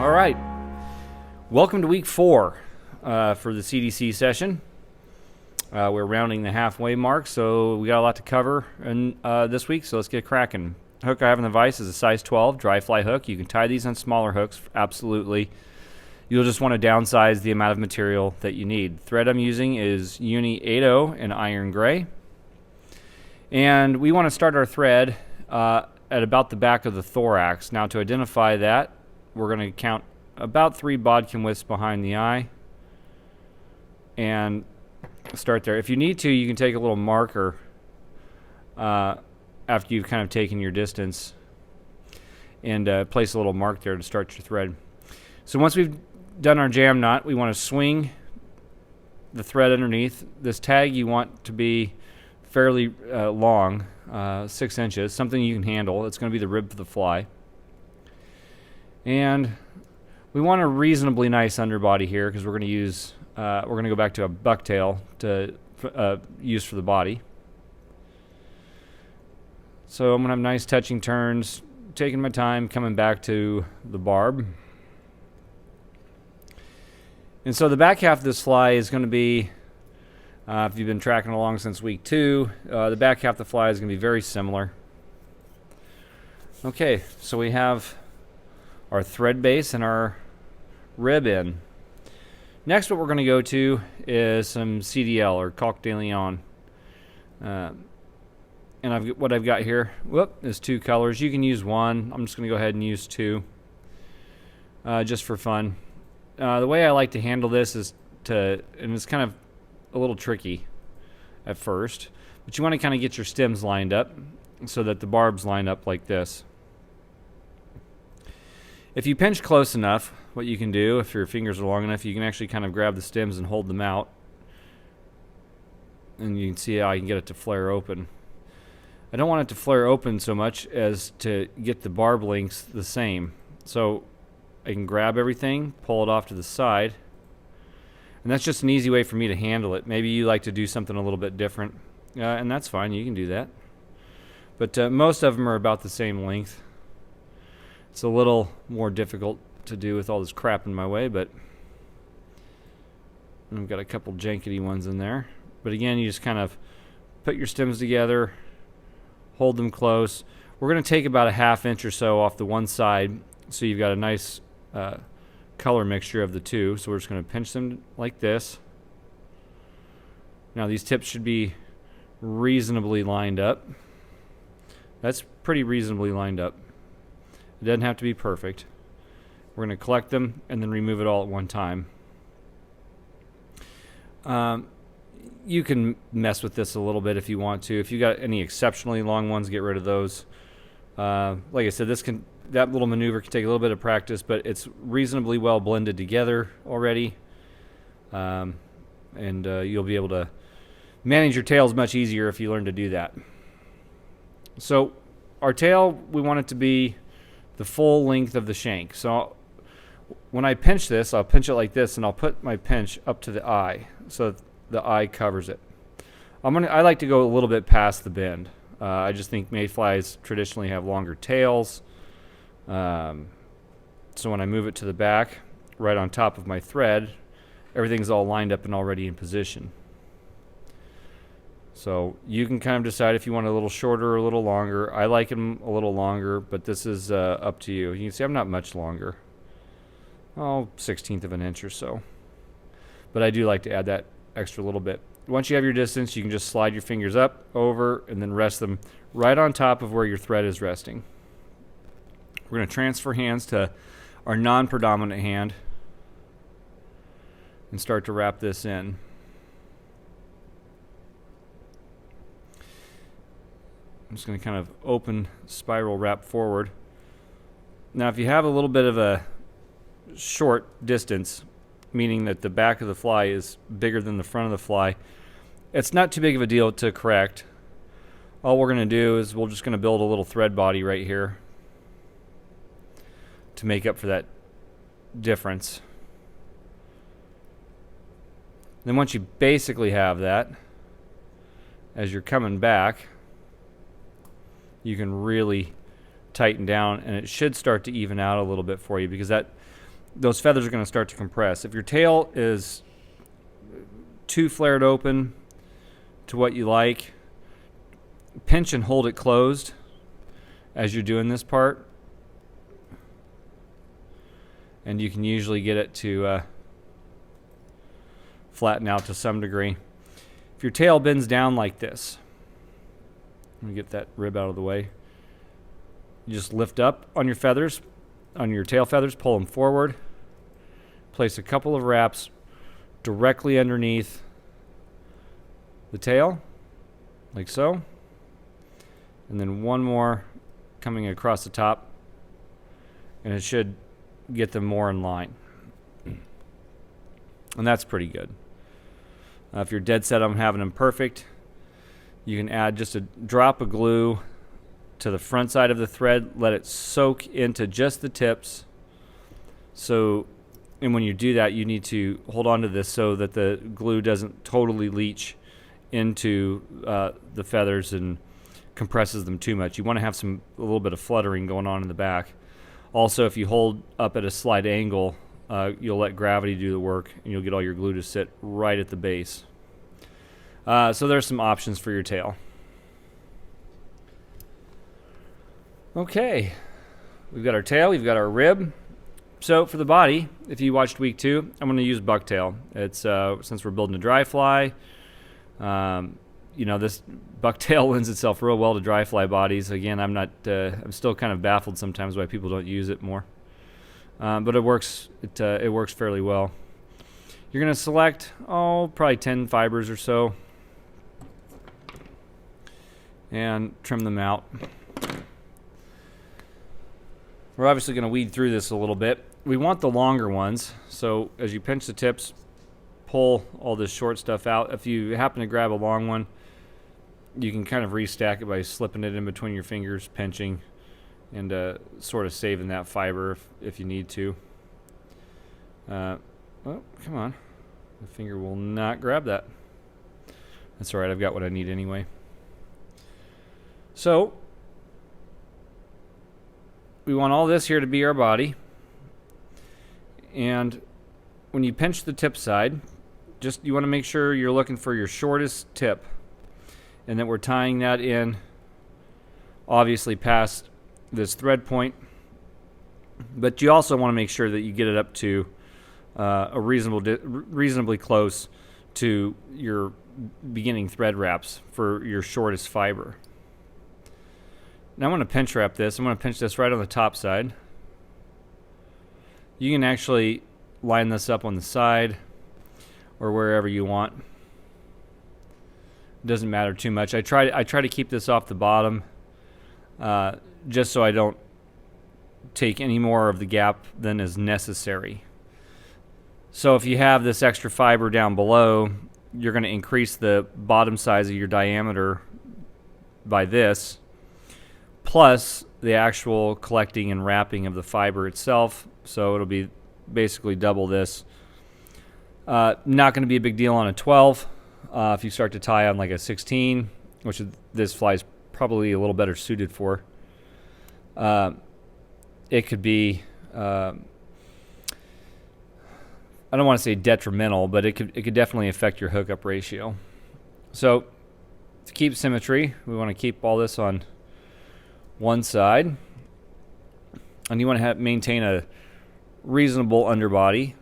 All right. Welcome to week 4 for the CDC session. We're rounding the halfway mark, so we got a lot to cover this week, so let's get cracking. The hook I have in the vise is a size 12 dry fly hook. You can tie these on smaller hooks, absolutely. You'll just want to downsize the amount of material that you need. Thread I'm using is Uni 80 in iron gray. And we want to start our thread at about the back of the thorax. Now to identify that, we're going to count about 3 bodkin widths behind the eye and start there. If you need to, you can take a little marker after you've kind of taken your distance and place a little mark there to start your thread. So once we've done our jam knot, we want to swing the thread underneath. This tag you want to be fairly long, 6 inches, something you can handle. It's going to be the rib for the fly. And we want a reasonably nice underbody here because we're going to use, we're going to go back to a bucktail to use for the body. So I'm going to have nice touching turns, taking my time, coming back to the barb. And so the back half of this fly is going to be, if you've been tracking along since week 2, the back half of the fly is going to be very similar. Okay, so we have our thread base and our rib in. Next, what we're going to go to is some CDL or Coq de Leon. And what I've got here is 2 colors. You can use 1. I'm just going to go ahead and use 2 just for fun. The way I like to handle this is and it's kind of a little tricky at first, but you want to kind of get your stems lined up so that the barbs line up like this. If you pinch close enough, what you can do, if your fingers are long enough, you can actually kind of grab the stems and hold them out. And you can see how I can get it to flare open. I don't want it to flare open so much as to get the barb lengths the same. So I can grab everything, pull it off to the side, and that's just an easy way for me to handle it. Maybe you like to do something a little bit different, and that's fine, you can do that. But most of them are about the same length. It's a little more difficult to do with all this crap in my way, but I've got a couple jankety ones in there. But again, you just kind of put your stems together, hold them close. We're going to take about a 1/2 inch or so off the one side, so you've got a nice color mixture of the two. So we're just going to pinch them like this. Now these tips should be reasonably lined up. That's pretty reasonably lined up. It doesn't have to be perfect. We're going to collect them and then remove it all at one time. You can mess with this a little bit if you want to. If you got any exceptionally long ones, get rid of those. Like I said, that little maneuver can take a little bit of practice, but it's reasonably well blended together already. And you'll be able to manage your tails much easier if you learn to do that. So our tail, we want it to be the full length of the shank. So when I pinch this, I'll pinch it like this, and I'll put my pinch up to the eye so the eye covers it. I like to go a little bit past the bend. I just think mayflies traditionally have longer tails. So when I move it to the back, right on top of my thread, everything's all lined up and already in position. So you can kind of decide if you want a little shorter or a little longer. I like them a little longer, but this is up to you. You can see I'm not much longer. 1/16 of an inch or so. But I do like to add that extra little bit. Once you have your distance, you can just slide your fingers up, over, and then rest them right on top of where your thread is resting. We're going to transfer hands to our non-predominant hand and start to wrap this in. I'm just going to kind of open spiral wrap forward. Now if you have a little bit of a short distance, meaning that the back of the fly is bigger than the front of the fly, it's not too big of a deal to correct. All we're going to do is we're just going to build a little thread body right here to make up for that difference. Then once you basically have that, as you're coming back, you can really tighten down, and it should start to even out a little bit for you, because that those feathers are going to start to compress. If your tail is too flared open to what you like, pinch and hold it closed as you're doing this part, and you can usually get it to flatten out to some degree. If your tail bends down like this, let me get that rib out of the way. You just lift up on your feathers, on your tail feathers, pull them forward, place a couple of wraps directly underneath the tail, like so, and then one more coming across the top, and it should get them more in line. And that's pretty good. If you're dead set on having them perfect, you can add just a drop of glue to the front side of the thread, let it soak into just the tips. So, and when you do that, you need to hold on to this so that the glue doesn't totally leach into the feathers and compresses them too much. You want to have a little bit of fluttering going on in the back. Also, if you hold up at a slight angle, you'll let gravity do the work, and you'll get all your glue to sit right at the base. So there's some options for your tail. Okay, we've got our tail, we've got our rib. So for the body, if you watched week 2, I'm going to use bucktail. It's since we're building a dry fly, this bucktail lends itself real well to dry fly bodies. Again, I'm still kind of baffled sometimes why people don't use it more. But it works. It works fairly well. You're going to select, probably 10 fibers or so, and trim them out. We're obviously going to weed through this a little bit. We want the longer ones, so as you pinch the tips, pull all this short stuff out. If you happen to grab a long one, you can kind of restack it by slipping it in between your fingers, pinching, and sort of saving that fiber if you need to. Oh, come on. The finger will not grab that. That's all right. I've got what I need anyway. So we want all this here to be our body. And when you pinch the tip side, you want to make sure you're looking for your shortest tip, and that we're tying that in obviously past this thread point, but you also want to make sure that you get it up to reasonably close to your beginning thread wraps for your shortest fiber. Now I'm going to pinch wrap this. I'm going to pinch this right on the top side. You can actually line this up on the side or wherever you want. It doesn't matter too much. I try to keep this off the bottom just so I don't take any more of the gap than is necessary. So if you have this extra fiber down below, you're going to increase the bottom size of your diameter by this, plus the actual collecting and wrapping of the fiber itself. So it'll be basically double this. Not going to be a big deal on a 12. If you start to tie on like a 16, which this fly is probably a little better suited for, it could be, I don't want to say detrimental, but it could definitely affect your hookup ratio. So to keep symmetry, we want to keep all this on one side, and you want to maintain a reasonable underbody.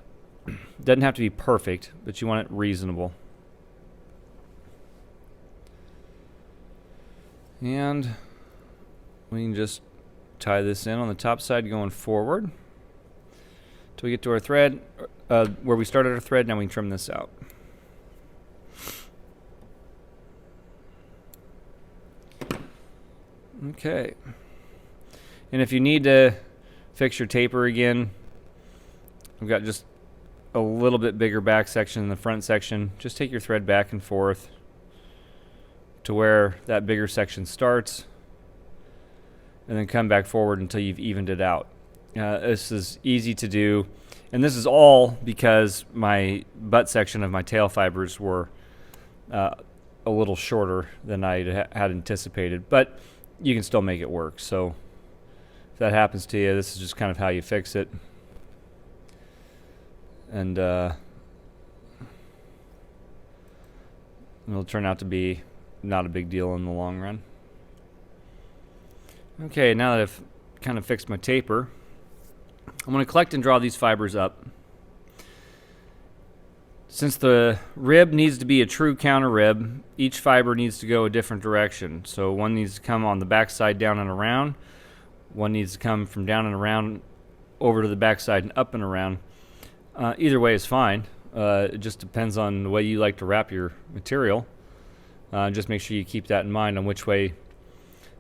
Doesn't have to be perfect, but you want it reasonable. And we can just tie this in on the top side going forward till we get to our thread, where we started our thread. Now we can trim this out. Okay. And if you need to fix your taper again, we've got just a little bit bigger back section than the front section. Just take your thread back and forth to where that bigger section starts, and then come back forward until you've evened it out. This is easy to do, and this is all because my butt section of my tail fibers were a little shorter than I had anticipated, but you can still make it work. So if that happens to you, this is just kind of how you fix it. and it'll turn out to be not a big deal in the long run. Okay, now that I've kind of fixed my taper, I'm going to collect and draw these fibers up. Since the rib needs to be a true counter rib, each fiber needs to go a different direction. So one needs to come on the backside down and around, one needs to come from down and around over to the backside and up and around. Either way is fine. It just depends on the way you like to wrap your material. Just make sure you keep that in mind on which way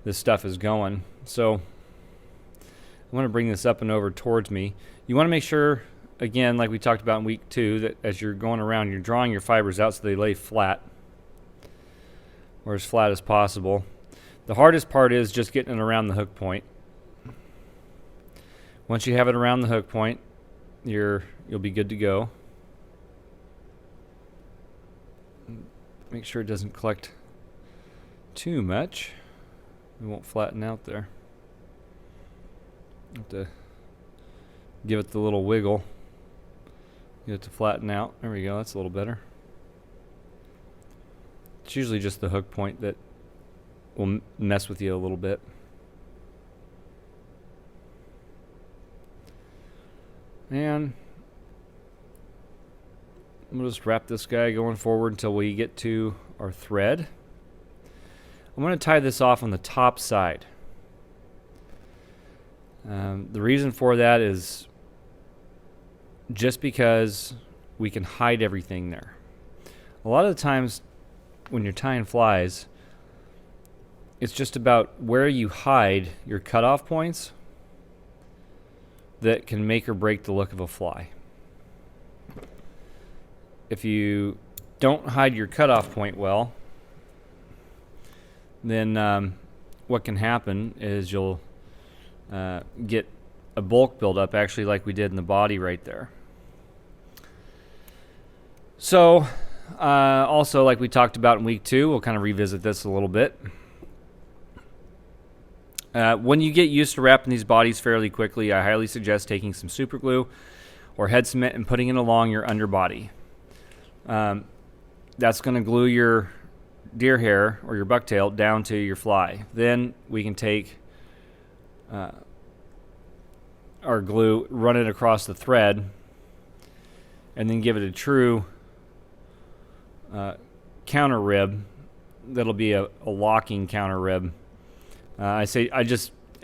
this stuff is going. So I want to bring this up and over towards me. You want to make sure, again, like we talked about in week 2, that as you're going around, you're drawing your fibers out so they lay flat, or as flat as possible. The hardest part is just getting it around the hook point. Once you have it around the hook point, you'll be good to go. Make sure it doesn't collect too much. It won't flatten out there. Have to give it the little wiggle. Get it to flatten out. There we go. That's a little better. It's usually just the hook point that will mess with you a little bit. And we'll just wrap this guy going forward until we get to our thread. I'm going to tie this off on the top side. The reason for that is just because we can hide everything there. A lot of the times when you're tying flies, it's just about where you hide your cutoff points that can make or break the look of a fly. If you don't hide your cutoff point well, then what can happen is you'll get a bulk buildup, actually like we did in the body right there. So also, like we talked about in week 2, we'll kind of revisit this a little bit. When you get used to wrapping these bodies fairly quickly, I highly suggest taking some super glue or head cement and putting it along your underbody. That's going to glue your deer hair or your bucktail down to your fly. Then we can take our glue, run it across the thread, and then give it a true counter rib. That'll be a locking counter rib. I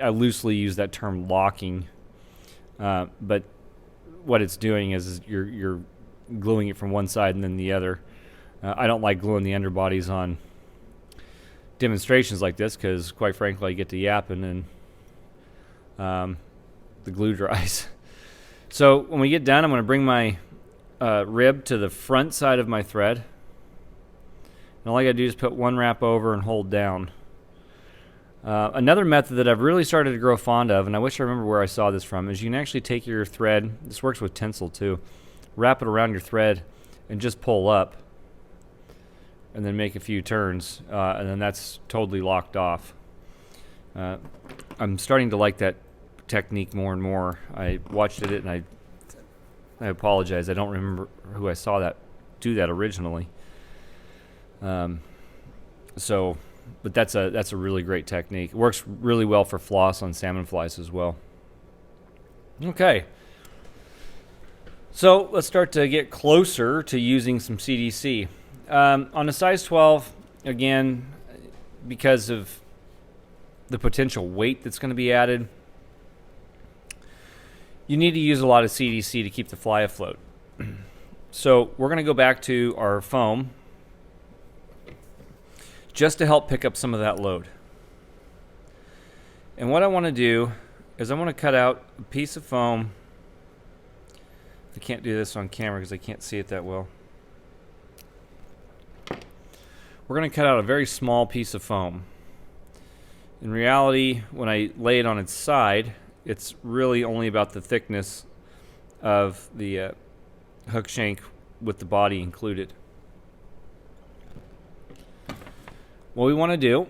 loosely use that term locking, but what it's doing is you're gluing it from one side and then the other. I don't like gluing the underbodies on demonstrations like this because, quite frankly, I get to yapping and the glue dries. So when we get done, I'm going to bring my rib to the front side of my thread. And all I got to do is put one wrap over and hold down. Another method that I've really started to grow fond of, and I wish I remember where I saw this from, is you can actually take your thread, this works with tinsel too, wrap it around your thread and just pull up and then make a few turns, and then that's totally locked off. I'm starting to like that technique more and more. I watched it and I apologize. I don't remember who I saw that do that originally. But that's a really great technique. It works really well for floss on salmon flies as well. Okay. So let's start to get closer to using some CDC. On a size 12, again, because of the potential weight that's going to be added, you need to use a lot of CDC to keep the fly afloat. So we're going to go back to our foam just to help pick up some of that load. And what I want to do is I want to cut out a piece of foam. I can't do this on camera because I can't see it that well. We're going to cut out a very small piece of foam. In reality, when I lay it on its side, it's really only about the thickness of the hook shank with the body included. What we want to do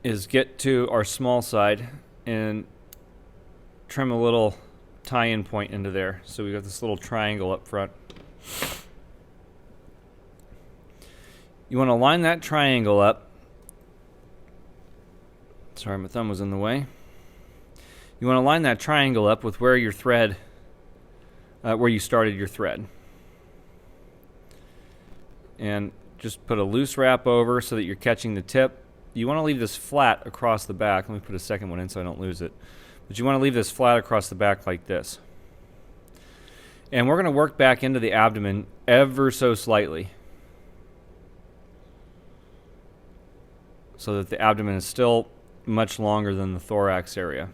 is get to our small side and trim a little tie-in point into there. So we got this little triangle up front. You want to line that triangle up. Sorry, my thumb was in the way. You want to line that triangle up with where your thread, where you started your thread. And just put a loose wrap over so that you're catching the tip. You want to leave this flat across the back. Let me put a second one in so I don't lose it. But you want to leave this flat across the back like this. And we're going to work back into the abdomen ever so slightly, so that the abdomen is still much longer than the thorax area.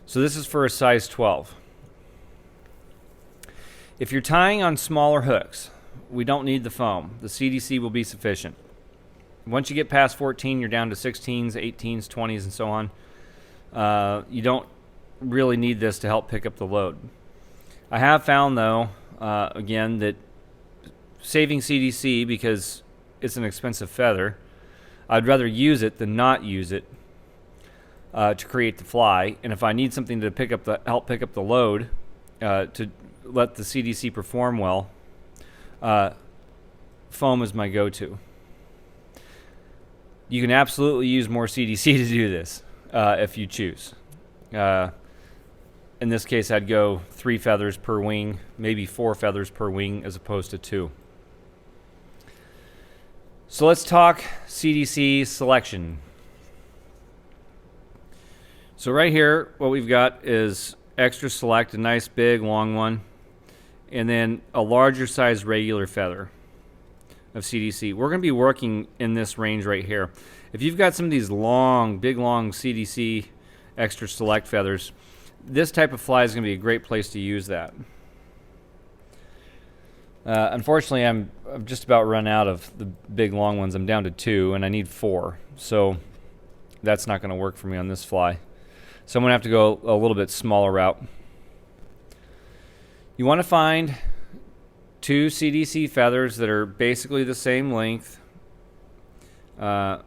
So this is for a size 12. If you're tying on smaller hooks, we don't need the foam. The CDC will be sufficient. Once you get past 14, you're down to 16s, 18s, 20s, and so on. You don't really need this to help pick up the load. I have found, though, again, that saving CDC, because it's an expensive feather, I'd rather use it than not use it to create the fly. And if I need something to help pick up the load to let the CDC perform well, foam is my go-to. You can absolutely use more CDC to do this if you choose. In this case, I'd go 3 feathers per wing, maybe 4 feathers per wing as opposed to 2. So let's talk CDC selection. So right here, what we've got is extra select, a nice big long one, and then a larger size regular feather of CDC. We're going to be working in this range right here. If you've got some of these long, big long CDC extra select feathers, this type of fly is going to be a great place to use that. Unfortunately, I've just about run out of the big long ones. I'm down to 2, and I need 4. So that's not going to work for me on this fly. So I'm going to have to go a little bit smaller route. You want to find 2 CDC feathers that are basically the same length. The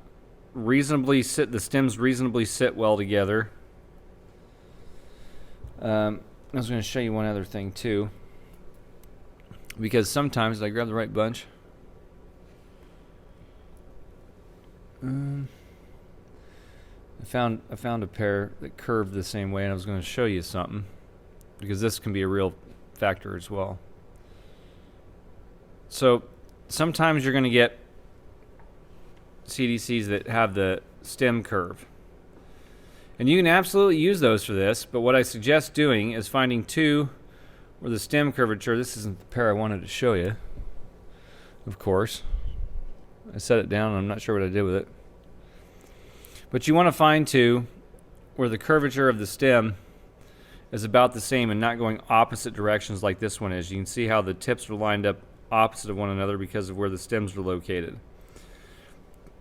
stems reasonably sit well together. I was going to show you one other thing too, because sometimes, did I grab the right bunch? I found a pair that curved the same way, and I was going to show you something, because this can be a real factor as well. So sometimes you're going to get CDCs that have the stem curve. And you can absolutely use those for this, but what I suggest doing is finding 2 where the stem curvature, this isn't the pair I wanted to show you, of course. I set it down and I'm not sure what I did with it. But you want to find 2 where the curvature of the stem is about the same and not going opposite directions like this one is. You can see how the tips are lined up opposite of one another because of where the stems are located.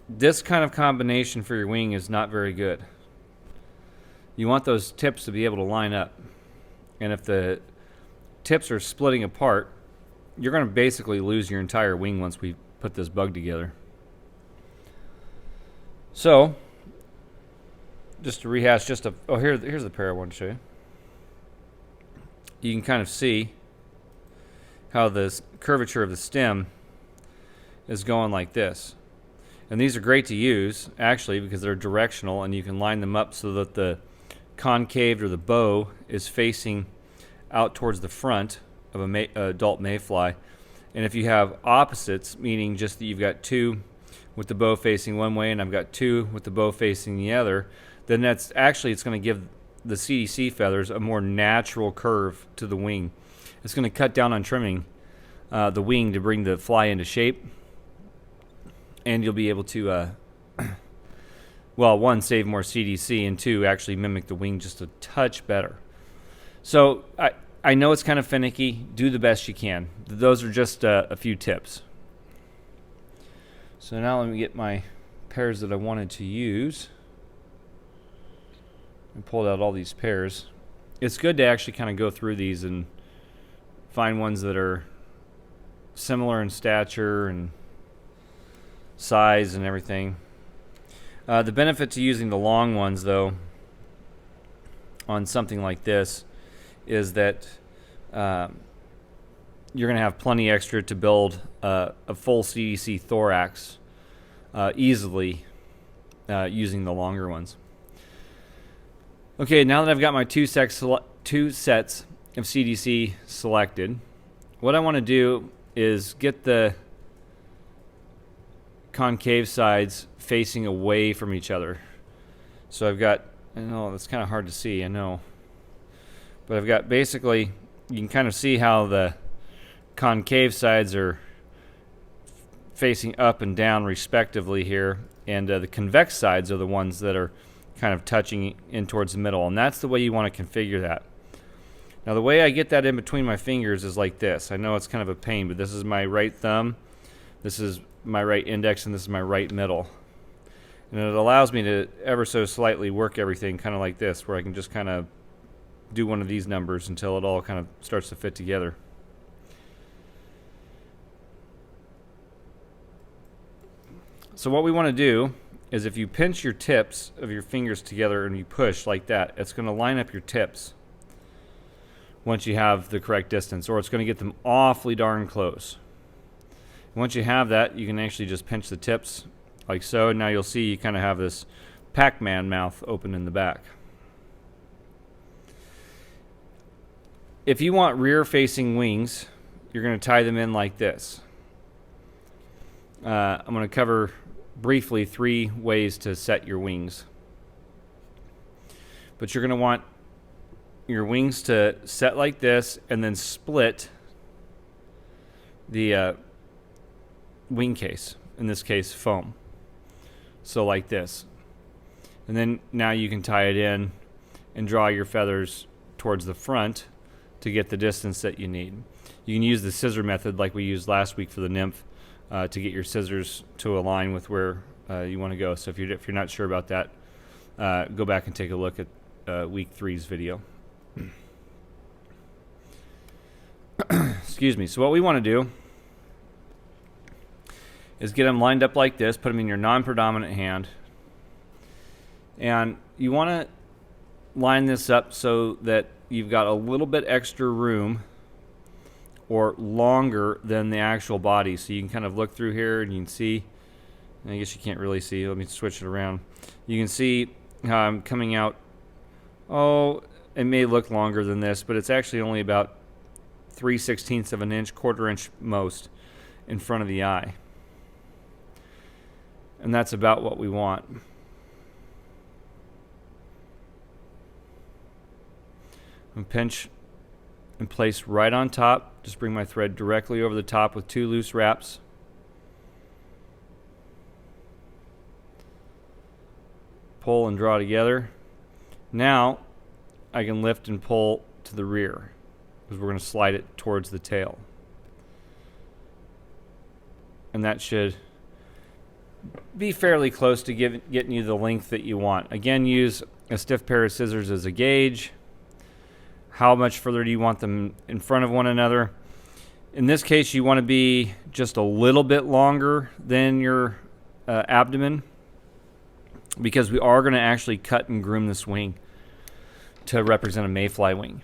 This kind of combination for your wing is not very good. You want those tips to be able to line up. And if the tips are splitting apart, you're going to basically lose your entire wing once we put this bug together. So, just to rehash, here's the pair I want to show you. You can kind of see how the curvature of the stem is going like this. And these are great to use, actually, because they're directional, and you can line them up so that the concave or the bow is facing out towards the front of an adult mayfly. And if you have opposites, meaning just that you've got 2 with the bow facing one way and I've got 2 with the bow facing the other, then it's going to give the CDC feathers a more natural curve to the wing. It's going to cut down on trimming the wing to bring the fly into shape, and you'll be able to well, 1, save more CDC, and 2, actually mimic the wing just a touch better. So I know it's kind of finicky. Do the best you can. Those are just a few tips. So now let me get my pairs that I wanted to use. I pulled out all these pairs. It's good to actually kind of go through these and find ones that are similar in stature and size and everything. The benefit to using the long ones, though, on something like this is that you're going to have plenty extra to build a full CDC thorax easily using the longer ones. Okay, now that I've got my two sets of CDC selected, what I want to do is get the concave sides facing away from each other. So I've got, I know that's kind of hard to see, I know, but I've got basically, you can kind of see how the concave sides are facing up and down respectively here, and the convex sides are the ones that are kind of touching in towards the middle, and that's the way you want to configure that. Now the way I get that in between my fingers is like this. I know it's kind of a pain, but this is my right thumb, this is my right index, and this is my right middle. And it allows me to ever so slightly work everything kind of like this, where I can just kind of do one of these numbers until it all kind of starts to fit together. So what we want to do is if you pinch your tips of your fingers together and you push like that, it's going to line up your tips once you have the correct distance, or it's going to get them awfully darn close. Once you have that, you can actually just pinch the tips like so, and now you'll see you kind of have this Pac-Man mouth open in the back. If you want rear-facing wings, you're going to tie them in like this. I'm going to cover briefly 3 ways to set your wings. But you're going to want your wings to set like this and then split the wing case, in this case foam. So like this. And then now you can tie it in and draw your feathers towards the front to get the distance that you need. You can use the scissor method like we used last week for the nymph to get your scissors to align with where you want to go. So if you're not sure about that, go back and take a look at week 3's video. Excuse me. So what we want to do is get them lined up like this, put them in your non-predominant hand, and you want to line this up so that you've got a little bit extra room or longer than the actual body. So you can kind of look through here and you can see, I guess you can't really see, let me switch it around. You can see how I'm coming out, it may look longer than this, but it's actually only about 3/16 of an inch, 1/4 inch most, in front of the eye. And that's about what we want. And pinch and place right on top. Just bring my thread directly over the top with 2 loose wraps. Pull and draw together. Now I can lift and pull to the rear, because we're going to slide it towards the tail. And that should be fairly close to getting you the length that you want. Again, use a stiff pair of scissors as a gauge. How much further do you want them in front of one another? In this case, you want to be just a little bit longer than your abdomen, because we are going to actually cut and groom this wing to represent a mayfly wing.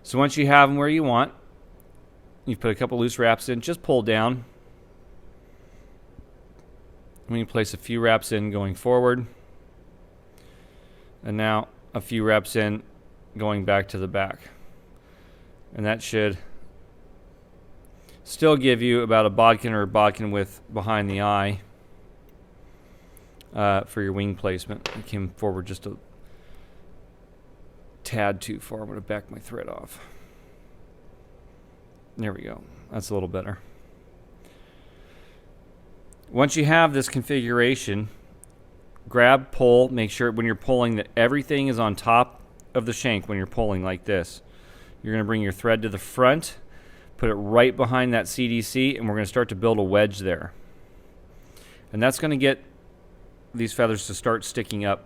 So once you have them where you want, you put a couple loose wraps in, just pull down. We can place a few wraps in going forward, and now a few wraps in going back to the back. And that should still give you about a bodkin or a bodkin width behind the eye for your wing placement. I came forward just a tad too far. I'm going to back my thread off. There we go. That's a little better. Once you have this configuration, grab, pull, make sure when you're pulling that everything is on top of the shank when you're pulling like this. You're going to bring your thread to the front, put it right behind that CDC, and we're going to start to build a wedge there. And that's going to get these feathers to start sticking up.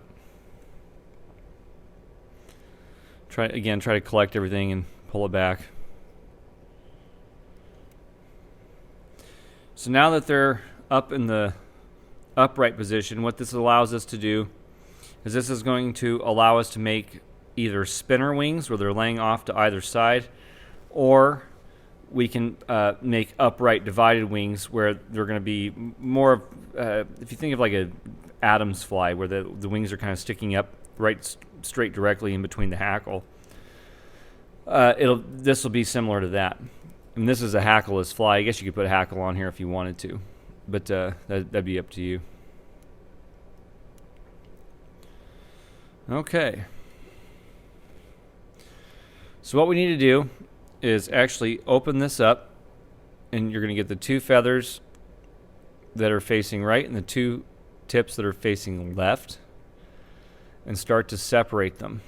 Try to collect everything and pull it back. So now that they're up in the upright position, what this allows us to do is this is going to allow us to make either spinner wings where they're laying off to either side, or we can make upright divided wings where they're going to be more if you think of like a Adam's fly, where the wings are kind of sticking up straight directly in between the hackle. This will be similar to that. And this is a hackleless fly. I guess you could put a hackle on here if you wanted to, but that'd be up to you. Okay. So what we need to do is actually open this up, and you're going to get the two feathers that are facing right and the two tips that are facing left, and start to separate them.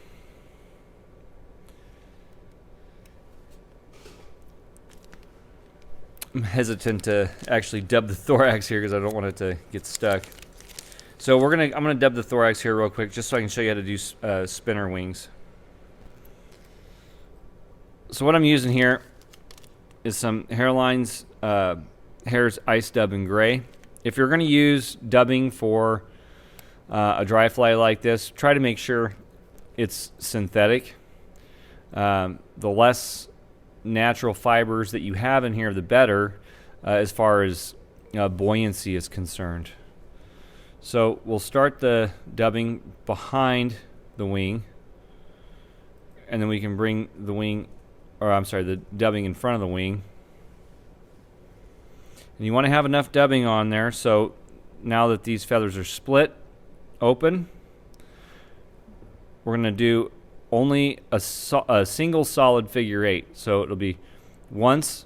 I'm hesitant to actually dub the thorax here because I don't want it to get stuck. So I'm gonna dub the thorax here real quick just so I can show you how to do spinner wings. So what I'm using here is some Hairlines Hair's Ice Dub in Gray. If you're going to use dubbing for a dry fly like this, try to make sure it's synthetic. The less natural fibers that you have in here, the better as far as buoyancy is concerned. So we'll start the dubbing behind the wing, and then we can bring the wing, or I'm sorry, the dubbing in front of the wing. And you want to have enough dubbing on there so now that these feathers are split open, we're going to do only a single solid figure eight. So it'll be once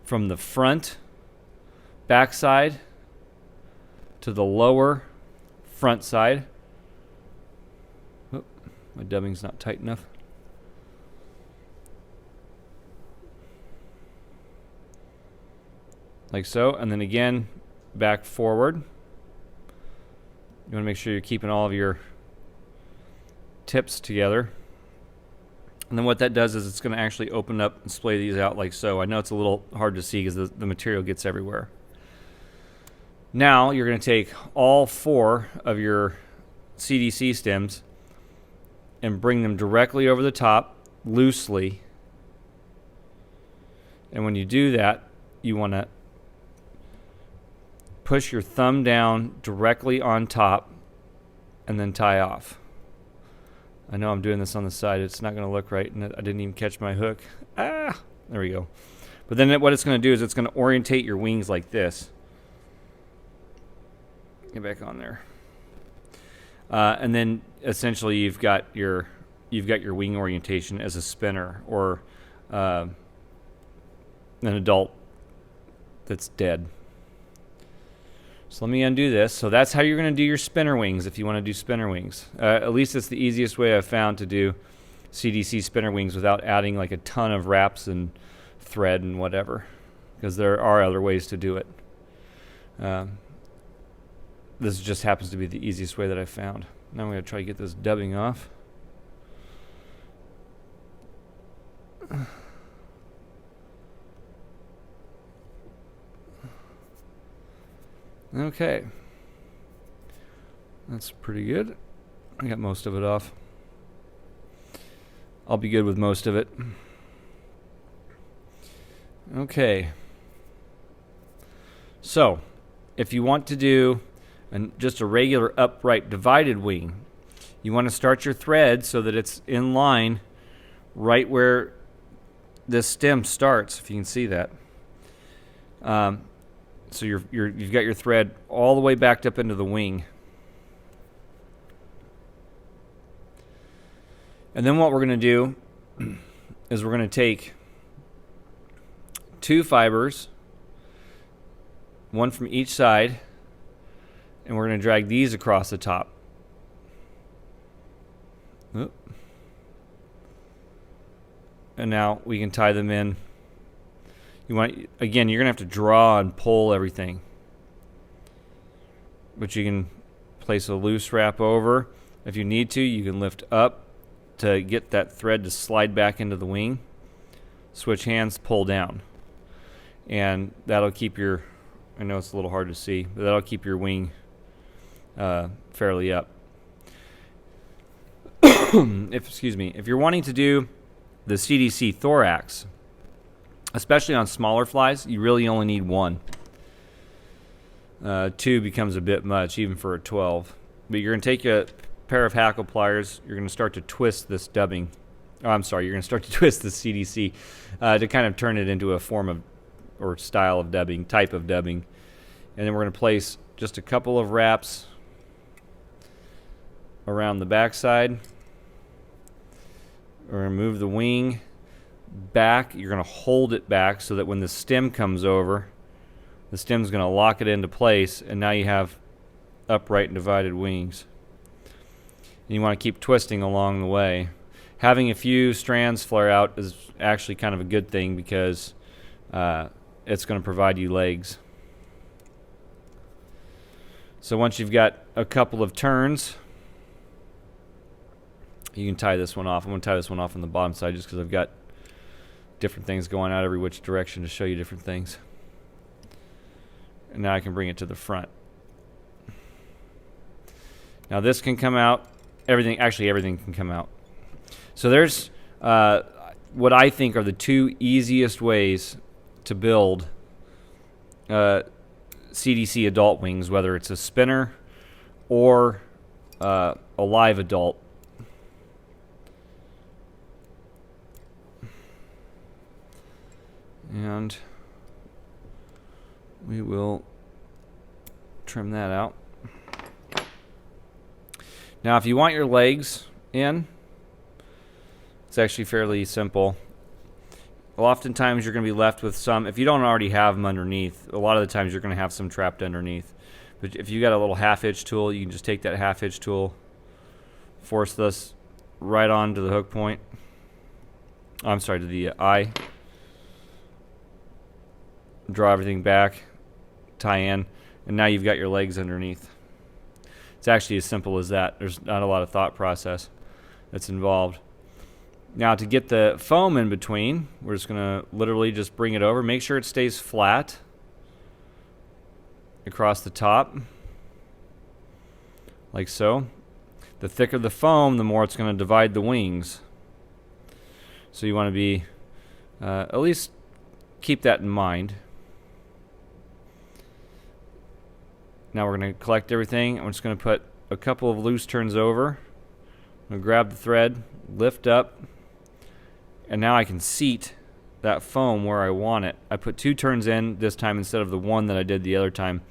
from the front backside to the lower front side. Oh, my dubbing's not tight enough. Like so, and then again back forward. You want to make sure you're keeping all of your tips together. And then what that does is it's going to actually open up and splay these out like so. I know it's a little hard to see because the material gets everywhere. Now you're going to take all four of your CDC stems and bring them directly over the top loosely. And when you do that, you want to push your thumb down directly on top and then tie off. I know I'm doing this on the side. It's not going to look right, and I didn't even catch my hook. Ah, there we go. But then what it's going to do is it's going to orientate your wings like this. Get back on there. And then essentially you've got your wing orientation as a spinner or an adult that's dead. So let me undo this. So that's how you're going to do your spinner wings if you want to do spinner wings. At least it's the easiest way I've found to do CDC spinner wings without adding like a ton of wraps and thread and whatever, because there are other ways to do it. This just happens to be the easiest way that I've found. Now I'm going to try to get this dubbing off. Okay, that's pretty good. I got most of it off. I'll be good with most of it. Okay, so if you want to do just a regular upright divided wing, you want to start your thread so that it's in line right where this stem starts, if you can see that. So you've got your thread all the way backed up into the wing. And then what we're going to do is we're going to take two fibers, one from each side, and we're going to drag these across the top. Oop. And now we can tie them in. Again, you're going to have to draw and pull everything. But you can place a loose wrap over. If you need to, you can lift up to get that thread to slide back into the wing. Switch hands, pull down. And that'll keep your, I know it's a little hard to see, but that'll keep your wing fairly up. if you're wanting to do the CDC thorax, especially on smaller flies, you really only need one. 2 becomes a bit much, even for a 12. But you're going to take a pair of hackle pliers. You're going to start to twist this dubbing. Oh, I'm sorry. You're going to start to twist the CDC to kind of turn it into a form of or style of dubbing, type of dubbing. And then we're going to place just a couple of wraps around the backside. We're going to move the wing back. You're going to hold it back so that when the stem comes over, the stem's going to lock it into place, and now you have upright and divided wings. And you want to keep twisting along the way. Having a few strands flare out is actually kind of a good thing because it's going to provide you legs. So once you've got a couple of turns, you can tie this one off. I'm going to tie this one off on the bottom side just because I've got different things going out every which direction to show you different things. And now I can bring it to the front. Now this can come out. Everything can come out. So there's what I think are the 2 easiest ways to build CDC adult wings, whether it's a spinner or a live adult. And we will trim that out. Now, if you want your legs in, it's actually fairly simple. Oftentimes, you're going to be left with some, if you don't already have them underneath, a lot of the times you're going to have some trapped underneath. But if you got a little half-hitch tool, you can just take that half-hitch tool, force this right onto the hook point. I'm sorry, to the eye. Draw everything back, tie in, and now you've got your legs underneath. It's actually as simple as that. There's not a lot of thought process that's involved. Now to get the foam in between, we're just going to literally just bring it over. Make sure it stays flat across the top, like so. The thicker the foam, the more it's going to divide the wings. So you want to be, at least keep that in mind. Now we're going to collect everything. I'm just going to put a couple of loose turns over. I'm going to grab the thread, lift up, and now I can seat that foam where I want it. I put 2 turns in this time instead of the 1 that I did the other time,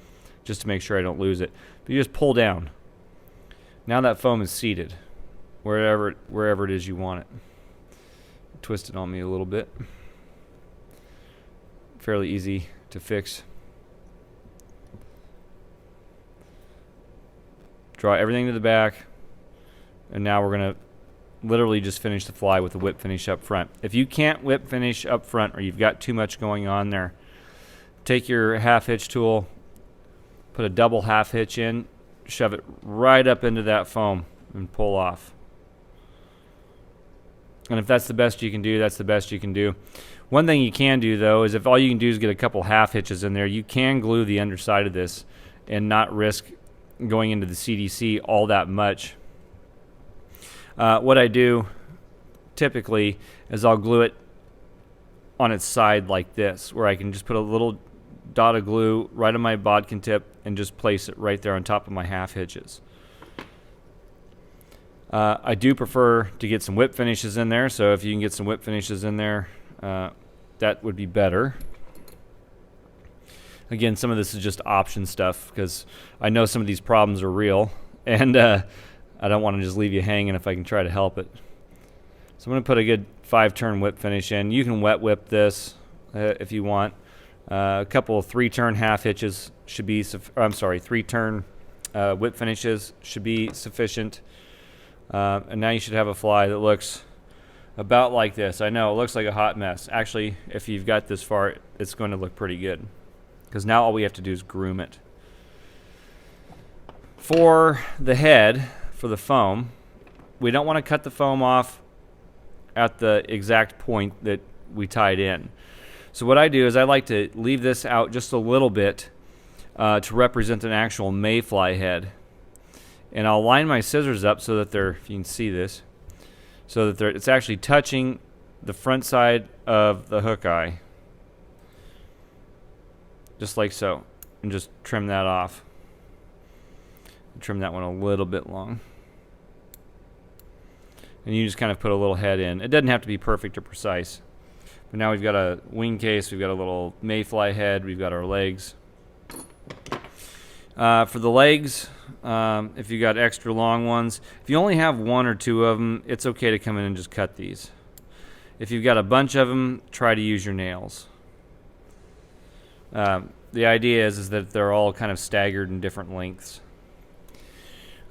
just to make sure I don't lose it. But you just pull down. Now that foam is seated wherever it is you want it. Twist it on me a little bit. Fairly easy to fix. Draw everything to the back, and now we're going to literally just finish the fly with a whip finish up front. If you can't whip finish up front or you've got too much going on there, take your half hitch tool, put a double half hitch in, shove it right up into that foam and pull off. And if that's the best you can do, that's the best you can do. One thing you can do, though, is if all you can do is get a couple half hitches in there, you can glue the underside of this and not risk going into the CDC all that much. What I do typically is I'll glue it on its side like this, where I can just put a little dot of glue right on my bodkin tip and just place it right there on top of my half hitches. I do prefer to get some whip finishes in there, so if you can get some whip finishes in there, that would be better. Again, some of this is just option stuff because I know some of these problems are real, and I don't want to just leave you hanging if I can try to help it. So I'm going to put a good 5-turn whip finish in. You can wet whip this if you want. A couple of 3-turn half hitches should be, 3-turn whip finishes should be sufficient. And now you should have a fly that looks about like this. I know it looks like a hot mess. Actually, if you've got this far, it's going to look pretty good, because now all we have to do is groom it. For the head, for the foam, we don't want to cut the foam off at the exact point that we tied in. So what I do is I like to leave this out just a little bit to represent an actual mayfly head. And I'll line my scissors up so that they're, if you can see this, so that it's actually touching the front side of the hook eye, just like so, and just trim that off. Trim that one a little bit long. And you just kind of put a little head in. It doesn't have to be perfect or precise. But now we've got a wing case, we've got a little mayfly head, we've got our legs. For the legs, if you got extra long ones, if you only have 1 or 2 of them, it's okay to come in and just cut these. If you've got a bunch of them, try to use your nails. The idea is that they're all kind of staggered in different lengths.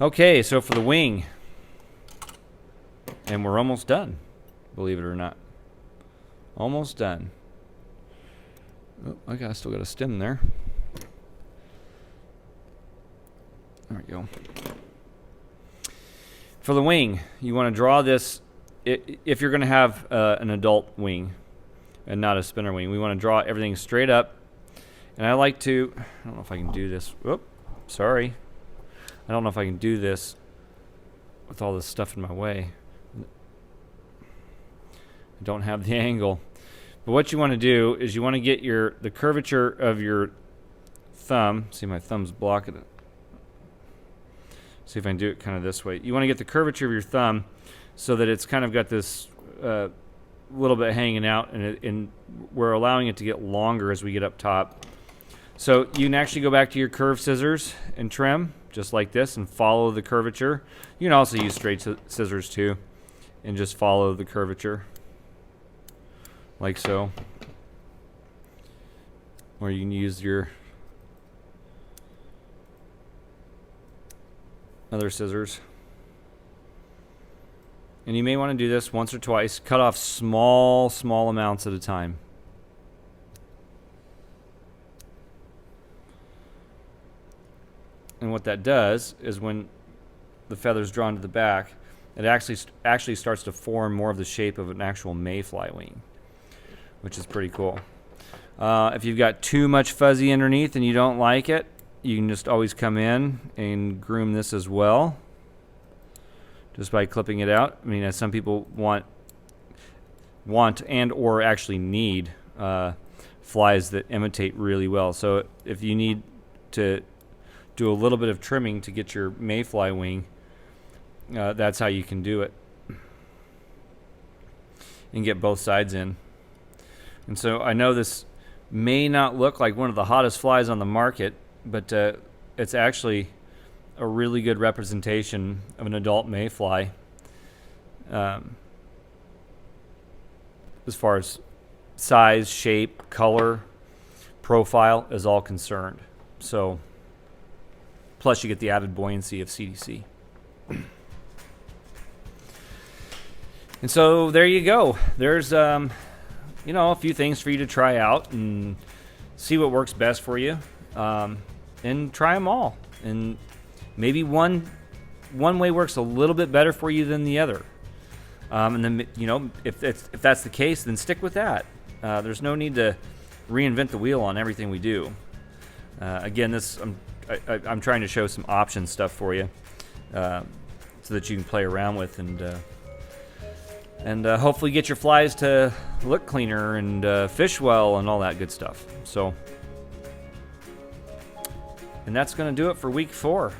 Okay, so for the wing, and we're almost done, believe it or not. Almost done. Oh, I still got a stem there. There we go. For the wing, you want to draw this, if you're going to have an adult wing and not a spinner wing, we want to draw everything straight up. And I like to, I don't know if I can do this. Whoop, sorry. I don't know if I can do this with all this stuff in my way. I don't have the angle. But what you want to do is you want to get the curvature of your thumb. See, my thumb's blocking it. See if I can do it kind of this way. You want to get the curvature of your thumb so that it's kind of got this little bit hanging out, and we're allowing it to get longer as we get up top. So you can actually go back to your curved scissors and trim just like this and follow the curvature. You can also use straight scissors too and just follow the curvature like so. Or you can use your other scissors. And you may want to do this once or twice. Cut off small amounts at a time. And what that does is when the feather's drawn to the back, it actually starts to form more of the shape of an actual mayfly wing, which is pretty cool. If you've got too much fuzzy underneath and you don't like it, you can just always come in and groom this as well, just by clipping it out. I mean, as some people want and or actually need flies that imitate really well. So if you need to do a little bit of trimming to get your mayfly wing, that's how you can do it and get both sides in. And so I know this may not look like one of the hottest flies on the market, but it's actually a really good representation of an adult mayfly as far as size, shape, color, profile is all concerned. So plus you get the added buoyancy of CDC. And so there you go. There's a few things for you to try out and see what works best for you, and try them all. And maybe one way works a little bit better for you than the other. And then if that's the case, then stick with that. There's no need to reinvent the wheel on everything we do. Again, I'm trying to show some option stuff for you, so that you can play around with and hopefully get your flies to look cleaner and fish well and all that good stuff. So, and that's going to do it for week 4.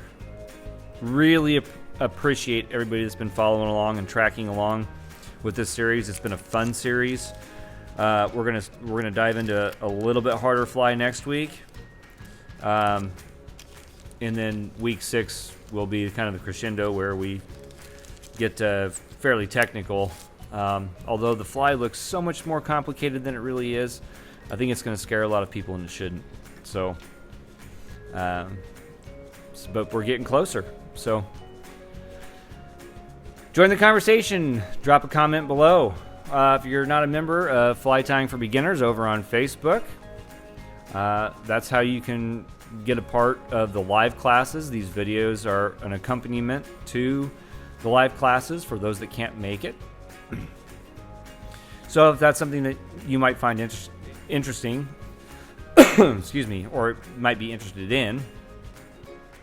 Really appreciate everybody that's been following along and tracking along with this series. It's been a fun series. We're gonna dive into a little bit harder fly next week. And then week 6 will be kind of the crescendo where we get fairly technical. Although the fly looks so much more complicated than it really is, I think it's going to scare a lot of people, and it shouldn't. So, but we're getting closer. So, join the conversation. Drop a comment below. If you're not a member of Fly Tying for Beginners over on Facebook, that's how you can get a part of the live classes. These videos are an accompaniment to the live classes for those that can't make it. So if that's something that you might find interesting, excuse me, or might be interested in,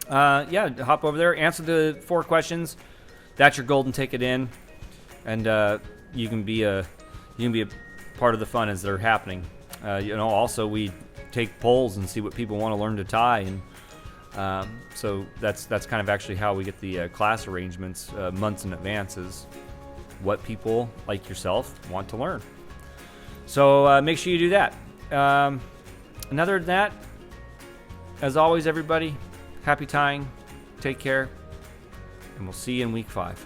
hop over there, answer the 4 questions. That's your golden ticket in. and you can be a part of the fun as they're happening. Also we take polls and see what people want to learn to tie, and so that's kind of actually how we get the class arrangements months in advance, is what people like yourself want to learn. So make sure you do that. And other than that, as always, everybody, happy tying, take care, and we'll see you in week 5.